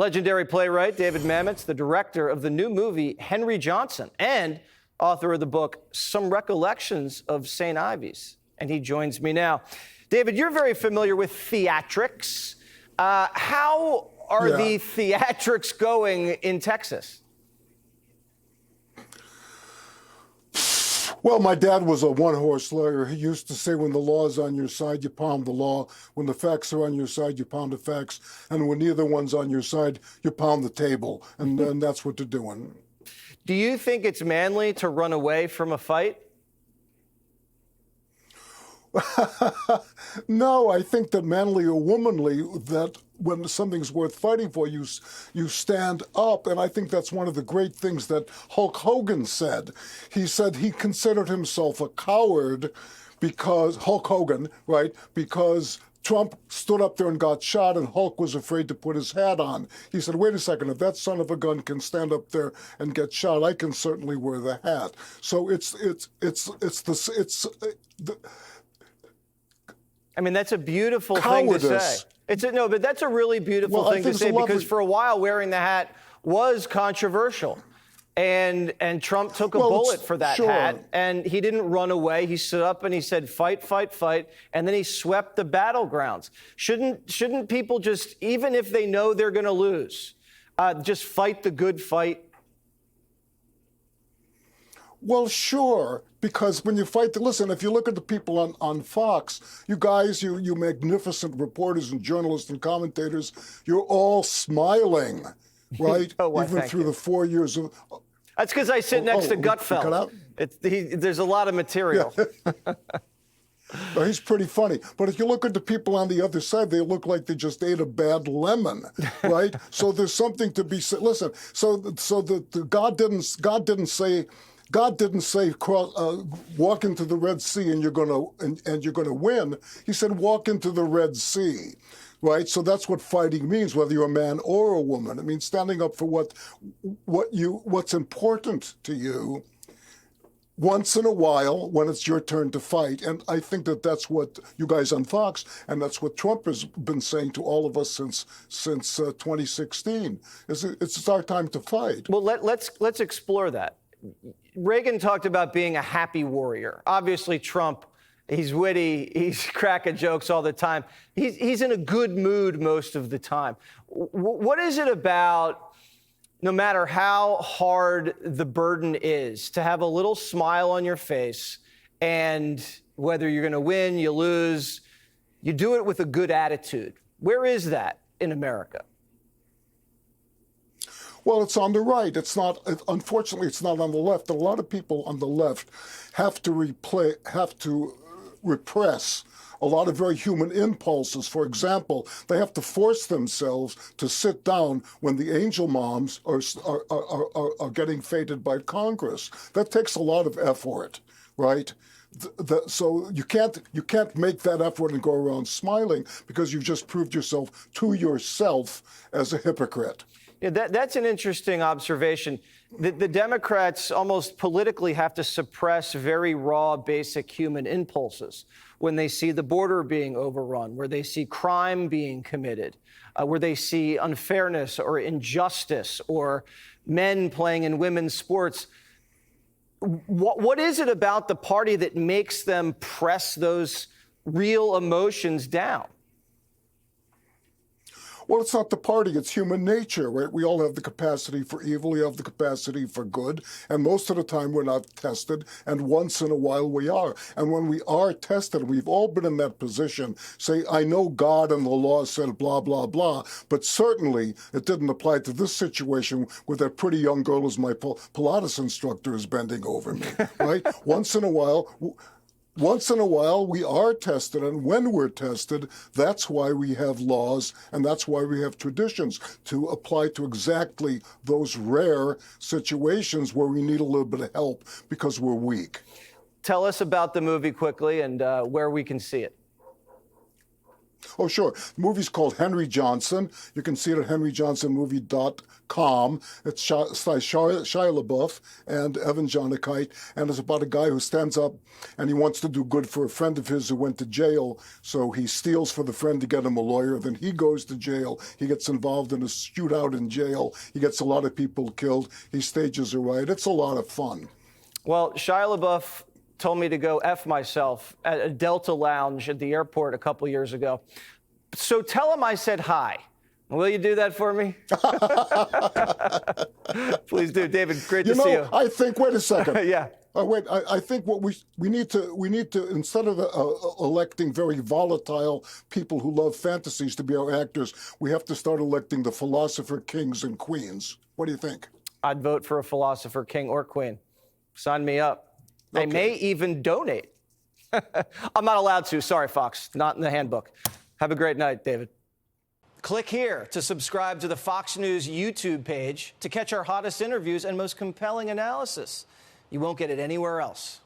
Legendary playwright David Mamet's the director of the new movie Henry Johnson and author of the book Some Recollections of St. Ives. And he joins me now. David, you're very familiar with theatrics. How are the theatrics going in Texas? Well, my dad was a one-horse lawyer. He used to say, when the law is on your side, you pound the law. When the facts are on your side, you pound the facts. And when neither one's on your side, you pound the table. And that's what they're doing. Do you think it's manly to run away from a fight? No, I think that manly or womanly, that when something's worth fighting for, you stand up. And I think that's one of the great things that Hulk Hogan said. He said he considered himself a coward because, Hulk Hogan, right, because Trump stood up there and got shot and Hulk was afraid to put his hat on. He said, wait a second, if that son of a gun can stand up there and get shot, I can certainly wear the hat. So I mean, that's a beautiful thing to say. But that's a really beautiful thing to say, because for a while wearing the hat was controversial. And Trump took a bullet for that hat, and he didn't run away. He stood up and he said, fight, fight, fight, and then he swept the battlegrounds. Shouldn't people just, even if they know they're going to lose, just fight the good fight? Well, sure, because when you fight, listen, if you look at the people on Fox, you guys, you magnificent reporters and journalists and commentators, you're all smiling, right? Even through the 4 years of... That's because I sit next to Gutfeld. There's a lot of material. Yeah. He's pretty funny. But if you look at the people on the other side, they look like they just ate a bad lemon, right? So there's something to be said. Listen, so God didn't say walk into the Red Sea and you're gonna win. He said walk into the Red Sea, right? So that's what fighting means, whether you're a man or a woman. It means standing up for what's important to you once in a while when it's your turn to fight. And I think that's what you guys on Fox, and that's what Trump has been saying to all of us since 2016. It's our time to fight. Well, let's explore that. Reagan talked about being a happy warrior. Obviously, Trump, he's witty, he's cracking jokes all the time. He's in a good mood most of the time. What is it about, no matter how hard the burden is, to have a little smile on your face, and whether you're going to win, you lose, you do it with a good attitude? Where is that in America? Well, it's on the right. It's not. Unfortunately, it's not on the left. A lot of people on the left have to repress a lot of very human impulses. For example, they have to force themselves to sit down when the angel moms are getting feted by Congress. That takes a lot of effort, right? So you can't make that effort and go around smiling, because you've just proved yourself to yourself as a hypocrite. Yeah, that's an interesting observation. The Democrats almost politically have to suppress very raw, basic human impulses when they see the border being overrun, where they see crime being committed, where they see unfairness or injustice, or men playing in women's sports. What is it about the party that makes them press those real emotions down? Well, it's not the party, it's human nature, right? We all have the capacity for evil, we have the capacity for good, and most of the time we're not tested, and once in a while we are. And when we are tested, we've all been in that position, say, I know God and the law said blah, blah, blah, but certainly it didn't apply to this situation where that pretty young girl who's my Pilates instructor is bending over me, right? Once in a while, we are tested, and when we're tested, that's why we have laws, and that's why we have traditions to apply to exactly those rare situations where we need a little bit of help because we're weak. Tell us about the movie quickly and where we can see it. Oh, sure. The movie's called Henry Johnson. You can see it at henryjohnsonmovie.com. It stars Shia LaBeouf and Evan Jonigkeit, and it's about a guy who stands up and he wants to do good for a friend of his who went to jail. So he steals for the friend to get him a lawyer. Then he goes to jail. He gets involved in a shootout in jail. He gets a lot of people killed. He stages a riot. It's a lot of fun. Well, Shia LaBeouf told me to go F myself at a Delta lounge at the airport a couple years ago. So tell him I said hi. Will you do that for me? Please do, David. Great to see you. I think. Wait a second. Yeah. I think what we need to instead of electing very volatile people who love fantasies to be our actors, we have to start electing the philosopher kings and queens. What do you think? I'd vote for a philosopher king or queen. Sign me up. I may even donate. I'm not allowed to. Sorry, Fox. Not in the handbook. Have a great night, David. Click here to subscribe to the Fox News YouTube page to catch our hottest interviews and most compelling analysis. You won't get it anywhere else.